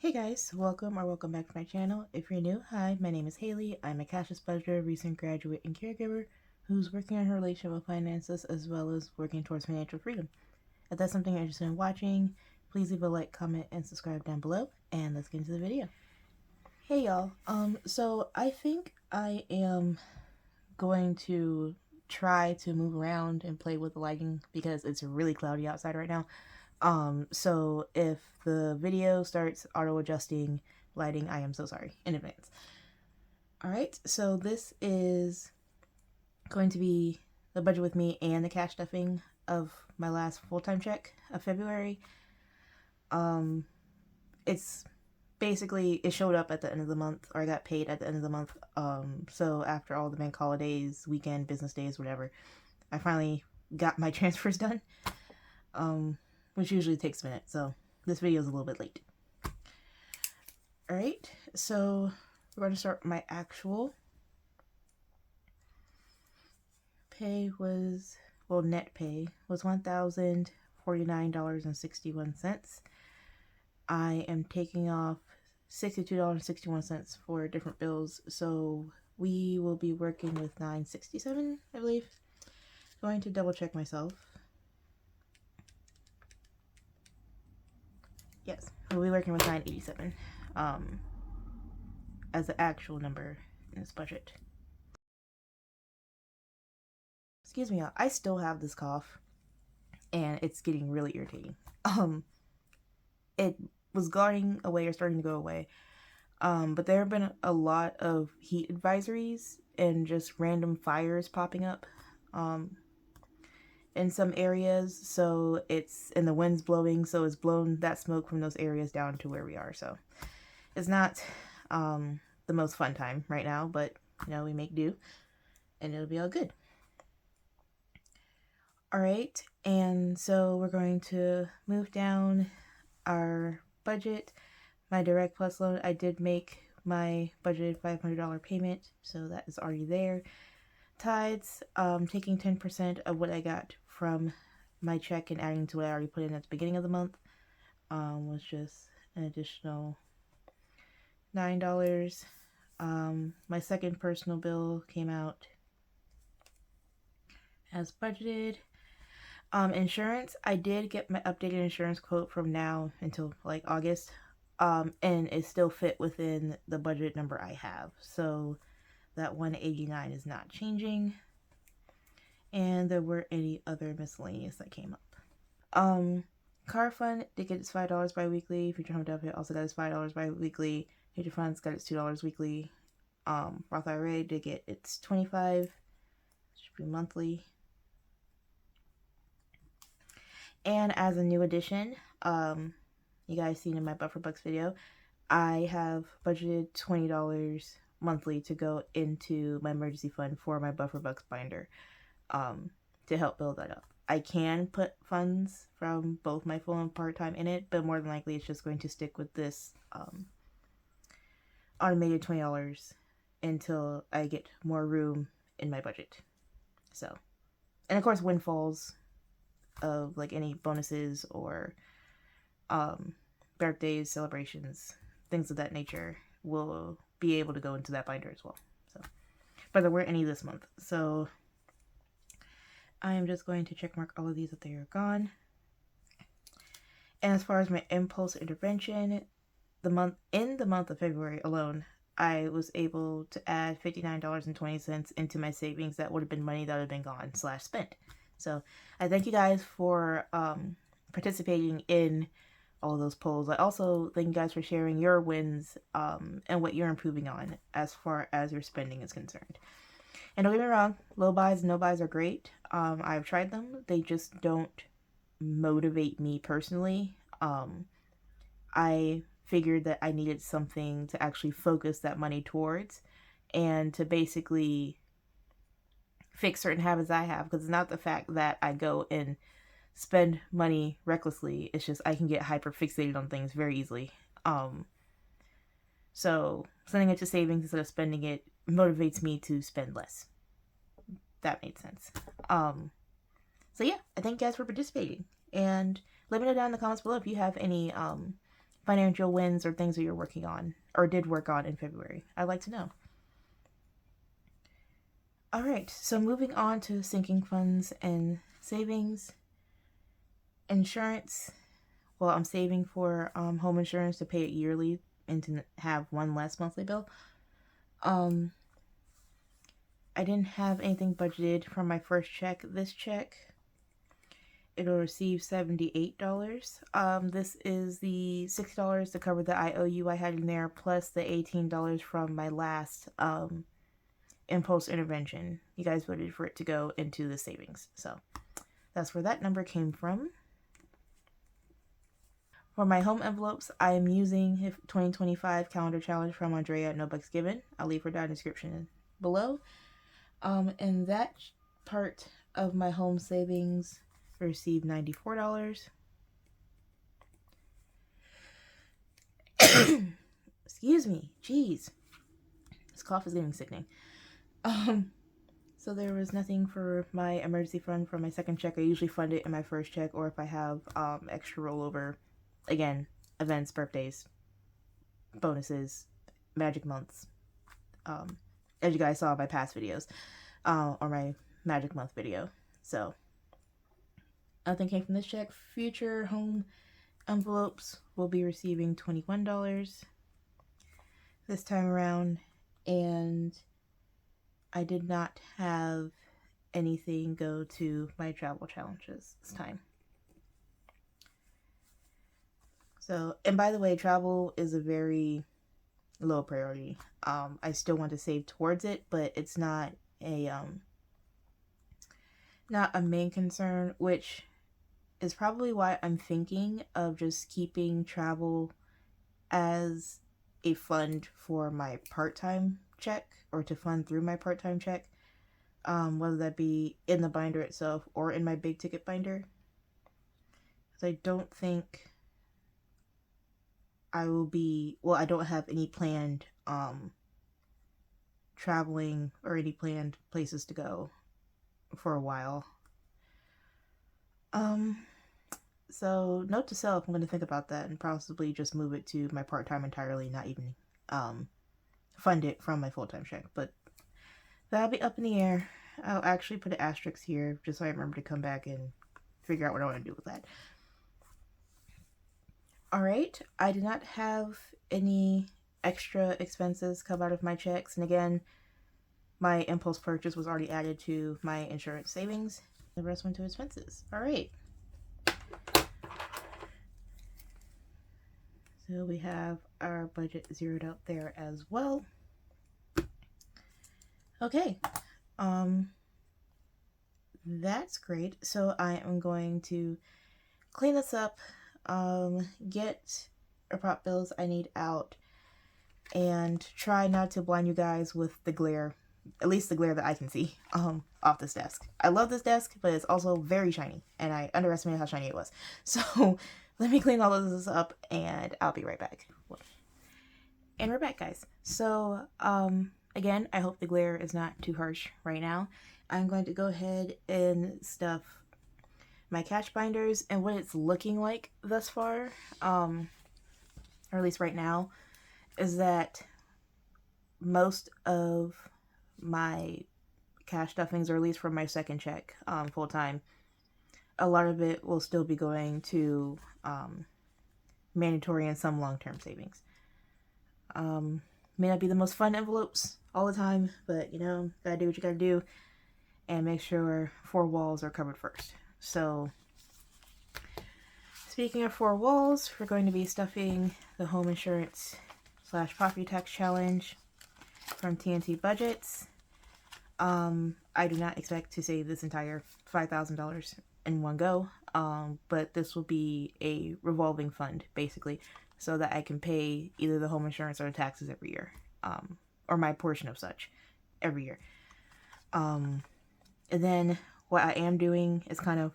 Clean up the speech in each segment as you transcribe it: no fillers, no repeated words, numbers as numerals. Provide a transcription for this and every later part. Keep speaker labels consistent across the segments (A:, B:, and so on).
A: Hey guys, welcome back to my channel. If you're new, hi, my name is Haley. I'm a cashless budgeter, recent graduate, and caregiver who's working on her relationship with finances as well as working towards financial freedom. If that's something you're interested in watching, please leave a like, comment, and subscribe down below, and let's get into the video. Hey y'all, so I think I am going to try to move around and play with the lighting because it's really cloudy outside right now. So if the video starts auto-adjusting lighting, I am so sorry in advance. Alright, so this is going to be the budget with me and the cash stuffing of my last full-time check of February. It's basically, it showed up at the end of the month, or I got paid at the end of the month. So after all the bank holidays, weekend, business days, whatever, I finally got my transfers done. Which usually takes a minute, so this video is a little bit late. Alright, so we're going to start with my actual pay was, well, net pay was $1,049.61. I am taking off $62.61 for different bills, so we will be working with $967, I believe. Going to double check myself. Yes, we'll be working with $987 as the actual number in this budget. Excuse me, I still have this cough, and it's getting really irritating. It was going away or starting to go away, but there have been a lot of heat advisories and just random fires popping up, in some areas, so and the wind's blowing, so it's blown that smoke from those areas down to where we are, so it's not the most fun time right now, but you know, we make do and it'll be all good. Alright, and so we're going to move down our budget. My Direct Plus loan, I did make my budgeted $500 payment, so that is already there. Tithes, taking 10% of what I got from my check and adding to what I already put in at the beginning of the month, was just an additional $9. My second personal bill came out as budgeted. Insurance, I did get my updated insurance quote from now until like August, and it still fit within the budget number I have, so that $189 is not changing. And there were any other miscellaneous that came up. Car fund did get its $5 bi-weekly. Future home debt also got its $5 bi-weekly. Future funds got its $2 weekly. Roth IRA did get its $25. Should be monthly. And as a new addition, you guys seen in my Buffer Bucks video, I have budgeted $20 monthly to go into my emergency fund for my Buffer Bucks binder, to help build that up. I can put funds from both my full and part-time in it, but more than likely it's just going to stick with this automated $20 until I get more room in my budget. So, and of course windfalls of like any bonuses or birthdays, celebrations, things of that nature will be able to go into that binder as well. So, but there weren't any this month, so I am just going to check mark all of these that they are gone. And as far as my impulse intervention, in the month of February alone, I was able to add $59.20 into my savings. That would have been money that would have been gone / spent. So I thank you guys for participating in all those polls. I also thank you guys for sharing your wins and what you're improving on as far as your spending is concerned. And don't get me wrong, low buys and no buys are great. I've tried them. They just don't motivate me personally. I figured that I needed something to actually focus that money towards and to basically fix certain habits I have, because it's not the fact that I go and spend money recklessly, it's just I can get hyper fixated on things very easily. So sending it to savings instead of spending it motivates me to spend less. That made sense. So yeah, I thank you guys for participating, and let me know down in the comments below if you have any financial wins or things that you're working on or did work on in February. I'd like to know. All right, so moving on to sinking funds and savings. Insurance. Well, I'm saving for home insurance to pay it yearly and to have one less monthly bill. I didn't have anything budgeted for my first check. This check, it'll receive $78. This is the $6 to cover the IOU I had in there, plus the $18 from my last impulse intervention. You guys voted for it to go into the savings, so that's where that number came from. For my home envelopes, I am using 2025 calendar challenge from Andrea at No Bucks Given. I'll leave her down in the description below. And that part of my home savings received $94. Excuse me, jeez, this cough is getting sickening. So there was nothing for my emergency fund for my second check. I usually fund it in my first check, or if I have extra rollover. Again, events, birthdays, bonuses, magic months. As you guys saw in my past videos, or my magic month video. So, nothing came from this check. Future home envelopes will be receiving $21 this time around. And I did not have anything go to my travel challenges this time. So, and by the way, travel is a very low priority. I still want to save towards it, but it's not a main concern, which is probably why I'm thinking of just keeping travel as a fund for my part-time check, or to fund through my part-time check, whether that be in the binder itself or in my big ticket binder. So I don't think I will be, well, I don't have any planned traveling or any planned places to go for a while. So note to self, I'm going to think about that and possibly just move it to my part-time entirely, not even fund it from my full-time check, but that'll be up in the air. I'll actually put an asterisk here just so I remember to come back and figure out what I want to do with that. Alright, I did not have any extra expenses come out of my checks, and again, my impulse purchase was already added to my insurance savings. The rest went to expenses. Alright. So we have our budget zeroed out there as well. Okay. That's great. So I am going to clean this up, get our prop bills I need out, and try not to blind you guys with the glare, at least the glare that I can see, off this desk. I love this desk, but it's also very shiny, and I underestimated how shiny it was. So let me clean all of this up, and I'll be right back. And we're back, guys. So, again, I hope the glare is not too harsh right now. I'm going to go ahead and stuff my cash binders, and what it's looking like thus far, or at least right now, is that most of my cash stuffings, or at least from my second check, full time, a lot of it will still be going to mandatory and some long-term savings. May not be the most fun envelopes all the time, but you know, gotta do what you gotta do, and make sure 4 walls are covered first. So, speaking of 4 walls, we're going to be stuffing the home insurance / property tax challenge from TNT Budgets. I do not expect to save this entire $5,000 in one go, but this will be a revolving fund, basically, so that I can pay either the home insurance or the taxes every year, or my portion of such every year. And then what I am doing is kind of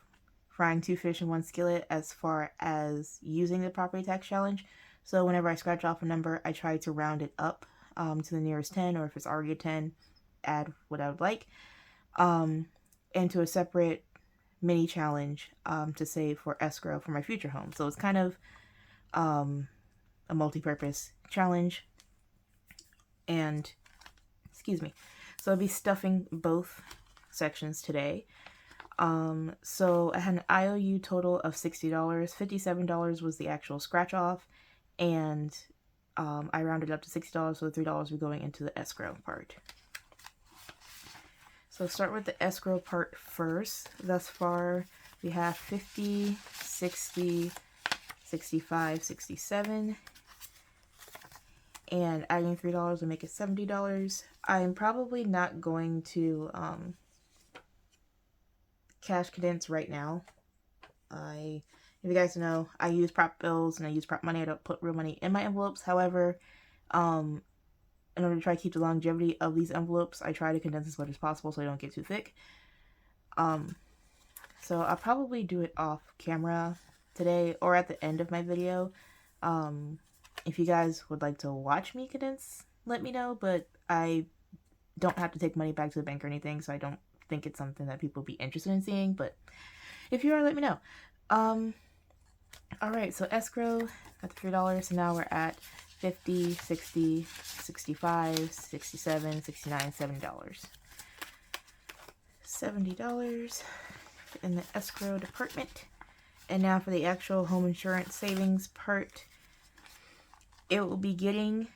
A: frying 2 fish in one skillet as far as using the property tax challenge. So whenever I scratch off a number, I try to round it up to the nearest 10, or if it's already a 10, add what I would like, into a separate mini challenge to save for escrow for my future home. So it's kind of a multi-purpose challenge. And, excuse me, so I'll be stuffing both sections today. So I had an IOU total of $60. $57 was the actual scratch off, and I rounded up to $60, so $3 will be going into the escrow part. So start with the escrow part first. Thus far, we have 50, 60, 65, 67, and adding $3 will make it $70. I'm probably not going to cash condense right now. If you guys know, I use prop bills and I use prop money. I don't put real money in my envelopes. However, in order to try to keep the longevity of these envelopes, I try to condense as much as possible so they don't get too thick. So I'll probably do it off camera today or at the end of my video. If you guys would like to watch me condense, let me know, but I don't have to take money back to the bank or anything, so I don't think it's something that people would be interested in seeing, but if you are, let me know. Alright, so escrow at the $3, so now we're at 50, 60, 65, 67, 69, $70. $70 in the escrow department. And now for the actual home insurance savings part, it will be getting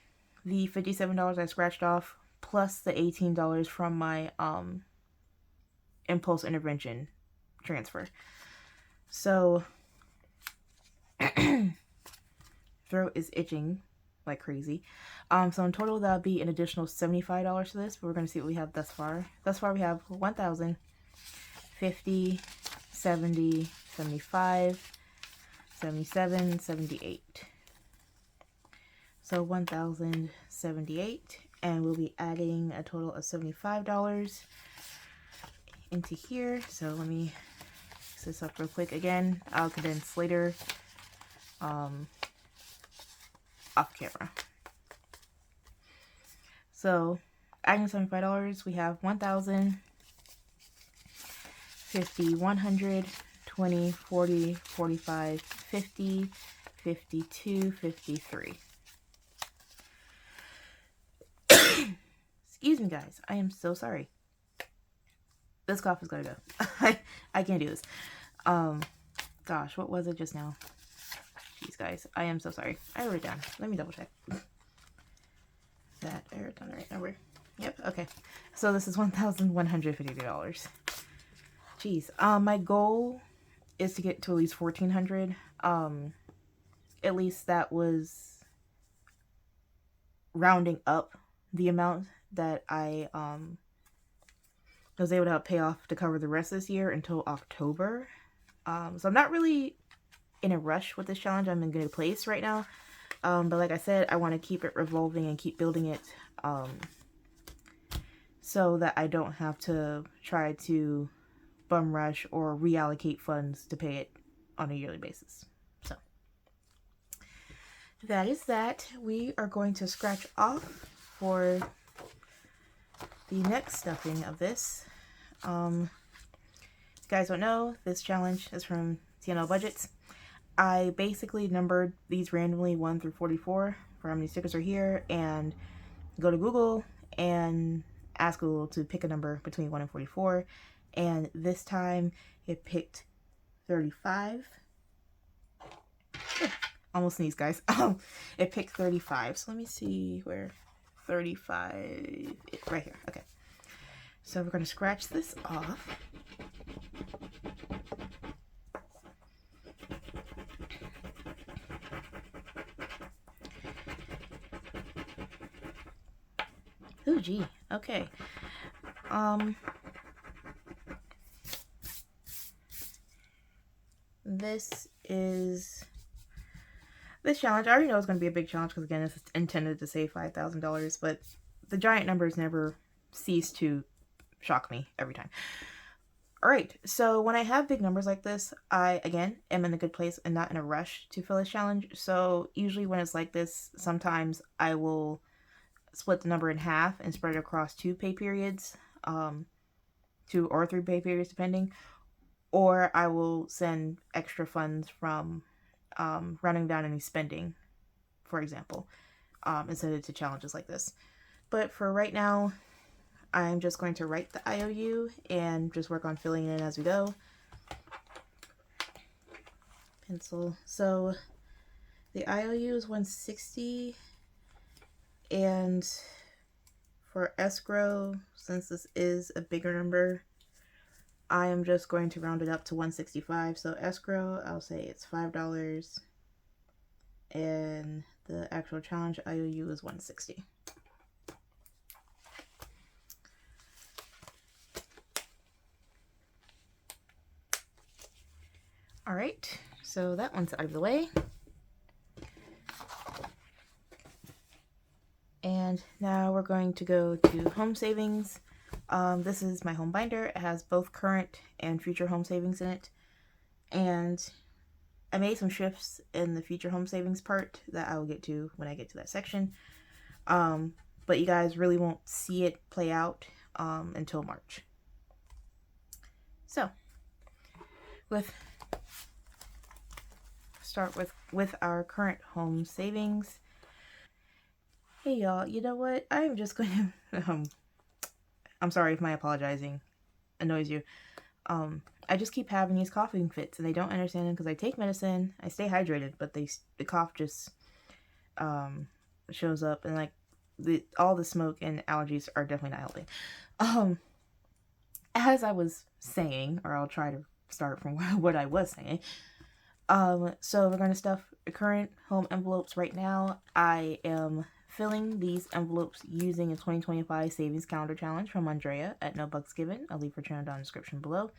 A: the $57 I scratched off plus the $18 from my impulse intervention transfer. So throat is itching like crazy. So in total that'll be an additional $75 to this, but we're going to see what we have thus far. Thus far we have 1,000, 50, 70, 75, 77, 78. So 1,078, and we'll be adding a total of $75 into here. So let me fix this up real quick again. I'll condense later off camera. So adding $75, we have 1,000, 50, 100, 20, 40, 45, 50, 52, 53. Excuse me, guys. I am so sorry. This cough is gonna go. I can't do this. Gosh, what was it just now? Jeez, guys. I am so sorry. I wrote it down. Let me double check. That I wrote down the right number. Yep, okay. So this is $1,152. Jeez. My goal is to get to at least $1,400. At least that was rounding up the amount that I was able to pay off to cover the rest of this year until October. So I'm not really in a rush with this challenge. I'm in a good place right now. But like I said, I want to keep it revolving and keep building it so that I don't have to try to bum rush or reallocate funds to pay it on a yearly basis. So that is that. We are going to scratch off for the next stuffing of this. If you guys don't know, this challenge is from TandL Budgets. I basically numbered these randomly 1 through 44 for how many stickers are here, and go to Google and ask Google to pick a number between 1 and 44, and this time it picked 35. Almost sneezed, guys. It picked 35, so let me see where 35 is. Right here. Okay, so we're going to scratch this off. Oh, gee. Okay. This challenge, I already know it's going to be a big challenge because, again, it's intended to save $5,000, but the giant numbers never cease to shock me every time. Alright, so when I have big numbers like this, I, again, am in a good place and not in a rush to fill this challenge. So usually when it's like this, sometimes I will split the number in half and spread it across 2 pay periods, 2 or 3 pay periods depending, or I will send extra funds from running down any spending for example, instead of to challenges like this. But for right now, I'm just going to write the IOU and just work on filling it in as we go. Pencil. So the IOU is 160, and for escrow, since this is a bigger number, I am just going to round it up to 165. So escrow, I'll say it's $5, and the actual challenge IOU is 160. All right, so that one's out of the way. And now we're going to go to home savings. This is my home binder. It has both current and future home savings in it. And I made some shifts in the future home savings part that I will get to when I get to that section. But you guys really won't see it play out until March. So, start with our current home savings. Hey y'all, you know what? I'm just going to I'm sorry if my apologizing annoys you. I just keep having these coughing fits, and they don't understand them because I take medicine, I stay hydrated, but the cough just shows up, and like all the smoke and allergies are definitely not helping. As I was saying, or I'll try to start from what I was saying. So we're going to stuff current home envelopes right now. I am filling these envelopes using a 2025 savings calendar challenge from Andrea at No Bucks Given. I'll leave her channel down in the description below.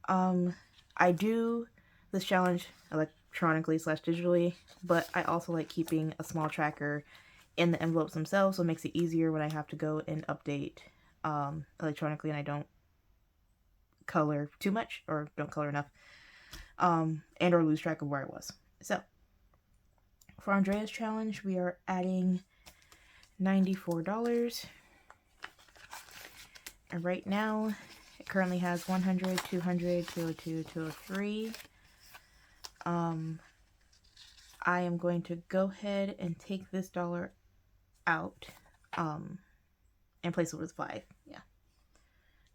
A: I do this challenge electronically / digitally, but I also like keeping a small tracker in the envelopes themselves, so it makes it easier when I have to go and update electronically and I don't color too much or don't color enough, and or lose track of where I was. So for Andrea's challenge, we are adding $94. And right now, it currently has 100, 200, 202, 203. I am going to go ahead and take this dollar out and place it with 5. Yeah.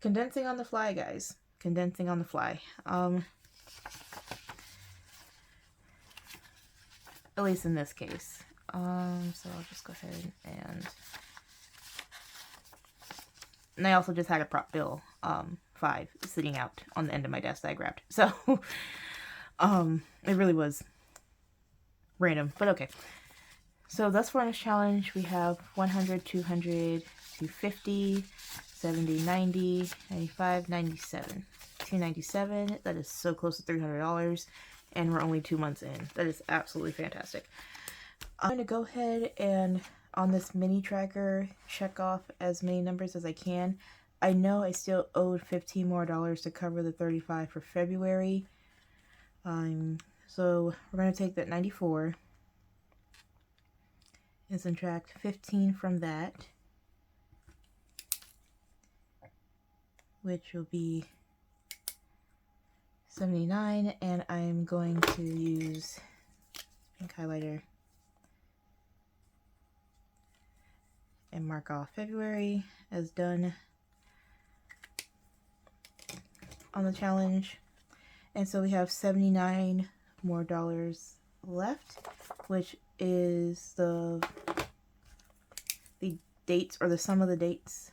A: Condensing on the fly, guys. Condensing on the fly. At least in this case. So I'll just go ahead and I also just had a prop bill 5 sitting out on the end of my desk that I grabbed. So it really was random, but okay. So thus far in this challenge, we have 100, 200, 250, 70, 90, 95, 97. 297. That is so close to $300. And we're only 2 months in. That is absolutely fantastic. I'm going to go ahead and on this mini tracker check off as many numbers as I can. I know I still owed $15 more to cover the 35 for February. So we're going to take that 94 and subtract 15 from that, which will be 79, and I'm going to use pink highlighter and mark off February as done on the challenge. And so we have $79 more left, which is the dates, or the sum of the dates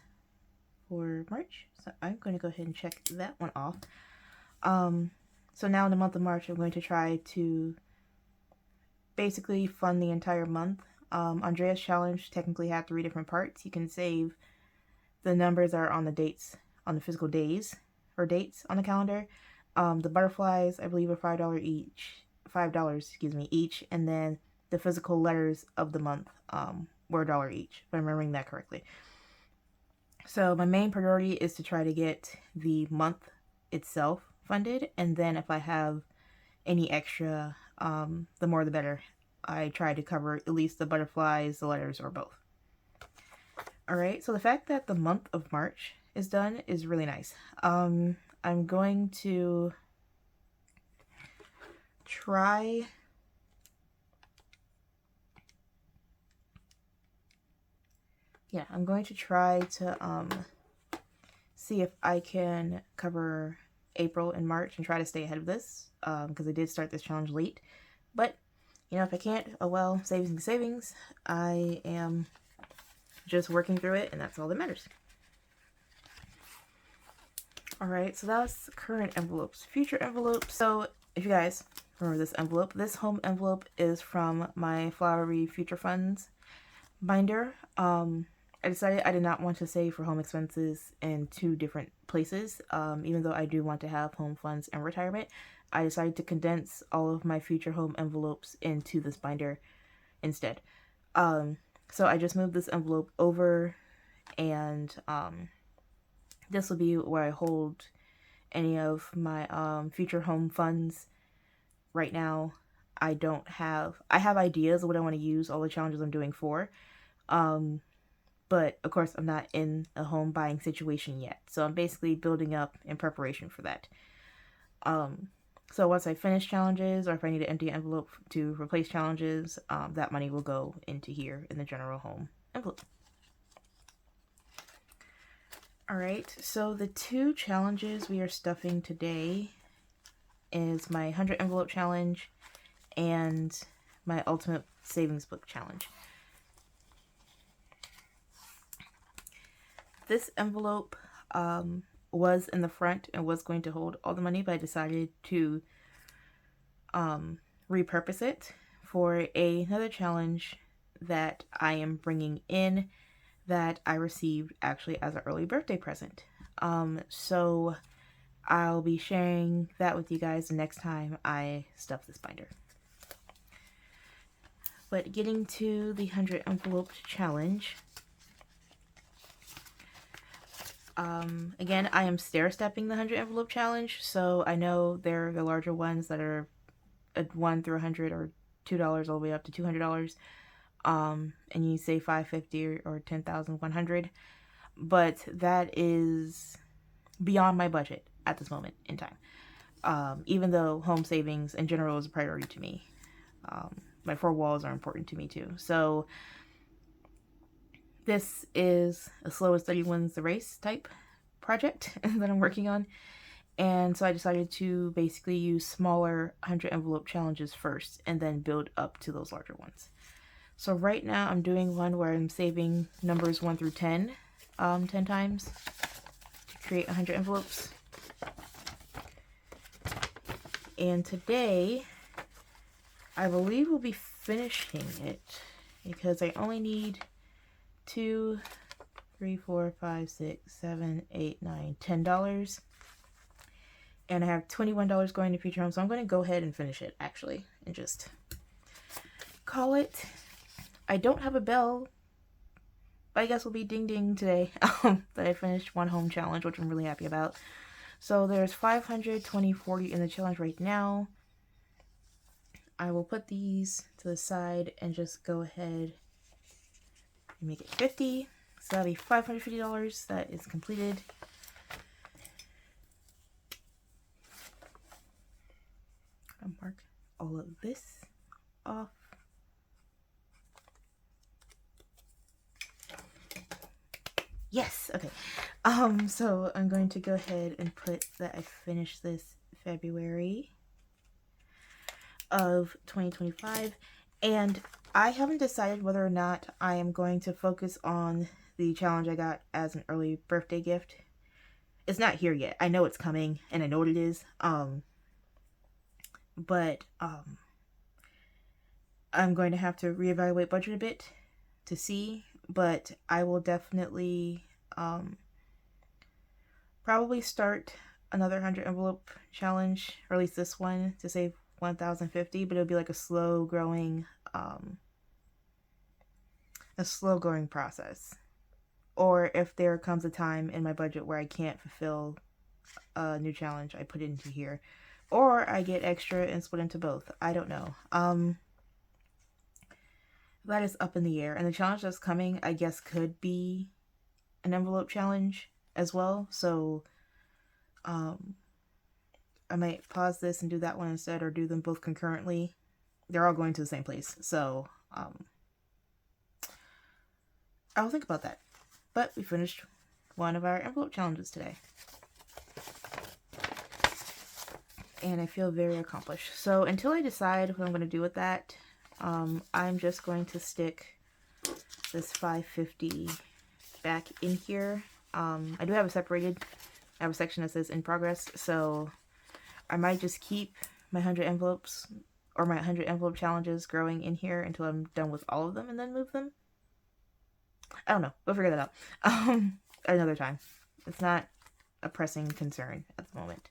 A: for March. So I'm going to go ahead and check that one off. So now in the month of March, I'm going to try to basically fund the entire month. Andrea's challenge technically had 3 different parts. You can save the numbers that are on the dates, on the physical days, or dates on the calendar. The butterflies, I believe, are $5 each. $5, each. And then the physical letters of the month were $1 each, if I'm remembering that correctly. So my main priority is to try to get the month itself funded, and then if I have any extra, the more the better. I try to cover at least the butterflies, the letters, or both. Alright, so the fact that the month of March is done is really nice. I'm going to try yeah, I'm going to try to see if I can cover April and March and try to stay ahead of this, because I did start this challenge late. But, you know, if I can't, oh well, savings, savings. I am just working through it, and that's all that matters. Alright, so that's current envelopes. Future envelopes. So, if you guys remember this envelope, this home envelope is from my Flowery Future Funds binder. I decided I did not want to save for home expenses in two different places. Even though I do want to have home funds and retirement, I decided to condense all of my future home envelopes into this binder instead. So I just moved this envelope over, and this will be where I hold any of my future home funds. Right now, I have ideas of what I want to use all the challenges I'm doing for. But of course, I'm not in a home buying situation yet. So I'm basically building up in preparation for that. So once I finish challenges, or if I need an empty envelope to replace challenges, that money will go into here in the general home envelope. Alright, so the two challenges we are stuffing today is my 100 envelope challenge and my ultimate savings book challenge. This envelope was in the front and was going to hold all the money, but I decided to repurpose it for another challenge that I am bringing in that I received actually as an early birthday present. So I'll be sharing that with you guys the next time I stuff this binder. But getting to the 100 envelope challenge. Again, I am stair-stepping the 100 envelope challenge, so I know there are the larger ones that are at 1 through 100 or $2 all the way up to $200. And you say $550 or $10,100, but that is beyond my budget at this moment in time. Even though home savings in general is a priority to me, my four walls are important to me too. So this is a slow and steady wins the race type project that I'm working on. And so I decided to basically use smaller 100 envelope challenges first and then build up to those larger ones. So right now I'm doing one where I'm saving numbers 1 through 10, 10 times to create 100 envelopes. And today, I believe we'll be finishing it because I only need 2, 3, 4, 5, 6, 7, 8, 9, $10. And I have $21 going to future home, so I'm going to go ahead and finish it actually and just call it. I don't have a bell, but I guess we'll be ding ding today that I finished one home challenge, which I'm really happy about. So there's 500, 20, 40 in the challenge right now. I will put these to the side and just go ahead and make it 50. So that'll be $550 that is completed. I'll mark all of this off. Yes, okay. So I'm going to go ahead and put that I finished this February of 2025, and I haven't decided whether or not I am going to focus on the challenge I got as an early birthday gift. It's not here yet. I know it's coming and I know what it is. But I'm going to have to reevaluate budget a bit to see, but I will definitely probably start another 100 envelope challenge, or at least this one, to save 1,050, but it'll be like a slow growing process. Or if there comes a time in my budget where I can't fulfill a new challenge, I put it into here. Or I get extra and split into both. I don't know. That is up in the air. And the challenge that's coming, I guess, could be an envelope challenge as well. So I might pause this and do that one instead, or do them both concurrently. They're all going to the same place. So I'll think about that. But we finished one of our envelope challenges today. And I feel very accomplished. So until I decide what I'm going to do with that, I'm just going to stick this 550 back in here. I do have it separated. I have a section that says in progress, so I might just keep my 100 envelopes or my 100 envelope challenges growing in here until I'm done with all of them and then move them. I don't know. We'll figure that out another time. It's not a pressing concern at the moment.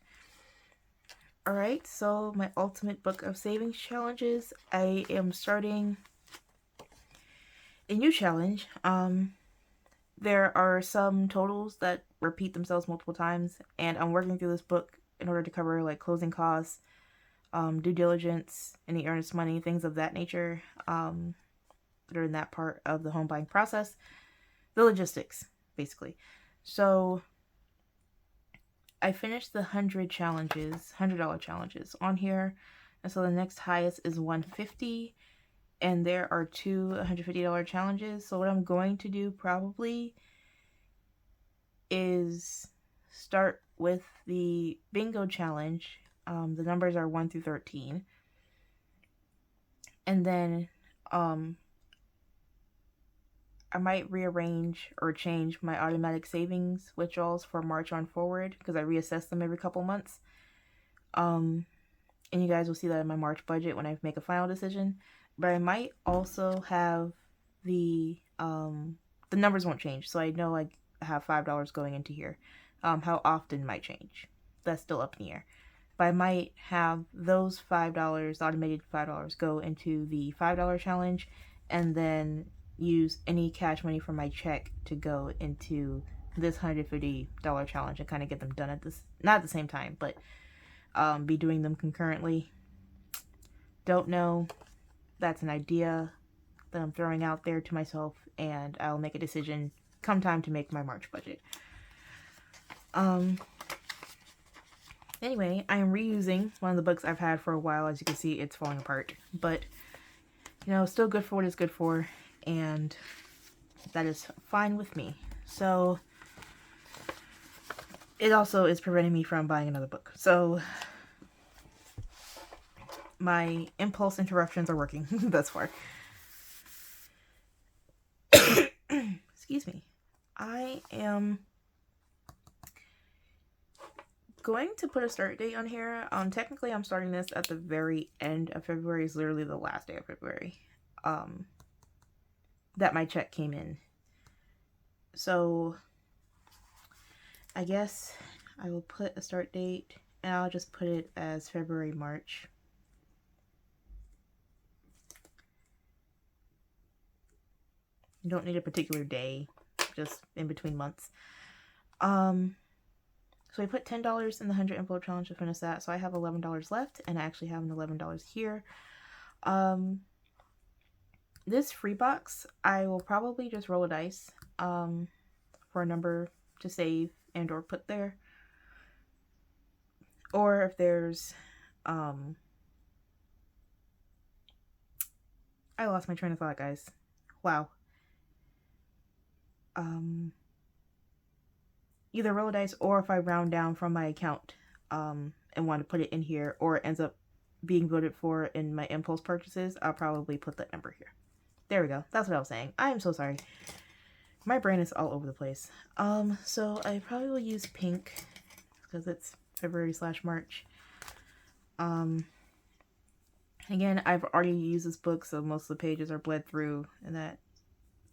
A: Alright, so my ultimate book of savings challenges. I am starting a new challenge. There are some totals that repeat themselves multiple times, and I'm working through this book in order to cover like closing costs, due diligence, any earnest money, things of that nature that are in that part of the home buying process. The logistics, basically. So I finished the $100 challenges on here, and so the next highest is $150, and there are two $150 challenges. So what I'm going to do probably is start with the bingo challenge. The numbers are 1 through 13, and then I might rearrange or change my automatic savings withdrawals for March on forward, because I reassess them every couple months. And you guys will see that in my March budget when I make a final decision. But I might also have the numbers won't change, so I know I have $5 going into here. How often might change. That's still up in the air. But I might have those $5, automated $5, go into the $5 challenge, and then use any cash money from my check to go into this $150 challenge and kind of get them done at this, not at the same time, but be doing them concurrently. Don't know. That's an idea that I'm throwing out there to myself, and I'll make a decision come time to make my March budget. Anyway, I am reusing one of the books I've had for a while. As you can see, it's falling apart, but you know, still good for what it's good for, and that is fine with me. So it also is preventing me from buying another book. So my impulse interruptions are working thus far. Excuse me. I am going to put a start date on here. Technically I'm starting this at the very end of February. It's literally the last day of February that my check came in. So I guess I will put a start date, and I'll just put it as February, March. You don't need a particular day, just in between months. So I put $10 in the 100 envelope challenge to finish that. So I have $11 left, and I actually have an $11 here. This free box, I will probably just roll a dice for a number to save and or put there. Or if there's I lost my train of thought, guys. Wow. Either roll a dice, or if I round down from my account and want to put it in here, or it ends up being voted for in my impulse purchases, I'll probably put that number here. There we go. That's what I was saying. I am so sorry. My brain is all over the place. So I probably will use pink because it's February/March. Again, I've already used this book, so most of the pages are bled through, and that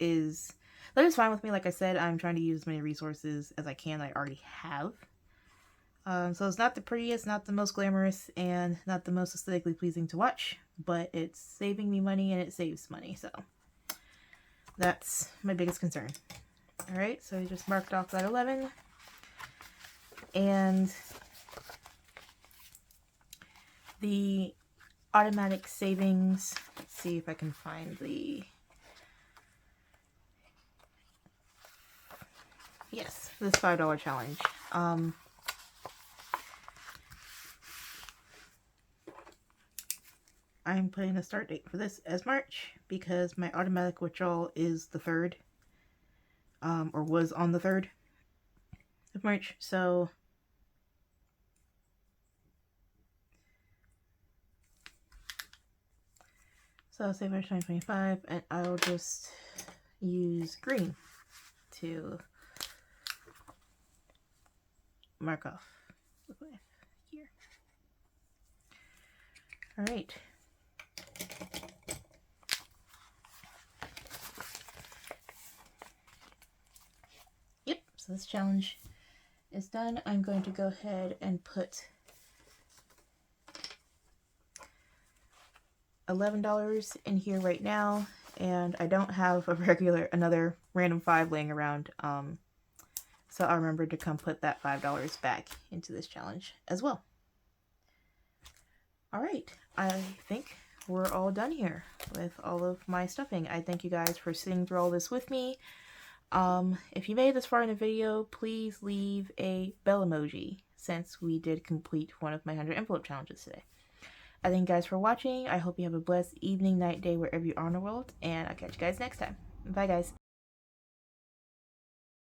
A: is fine with me. Like I said, I'm trying to use as many resources as I can that I already have. So it's not the prettiest, not the most glamorous, and not the most aesthetically pleasing to watch, but it's saving me money and it saves money, so that's my biggest concern. Alright, so I just marked off that 11. And the automatic savings, let's see if I can find the... Yes, this $5 challenge. I'm putting a start date for this as March because my automatic withdrawal is the 3rd. or was on the 3rd of March. So I'll say March 2025, and I'll just use green to mark off here. All right. Yep, so this challenge is done. I'm going to go ahead and put $11 in here right now, and I don't have another random 5 laying around, so I'll remember to come put that $5 back into this challenge as well. Alright, I think we're all done here with all of my stuffing. I thank you guys for sitting through all this with me. If you made it this far in the video, please leave a bell emoji, since we did complete one of my 100 envelope challenges today. I thank you guys for watching. I hope you have a blessed evening, night, day, wherever you are in the world, and I'll catch you guys next time. Bye, guys.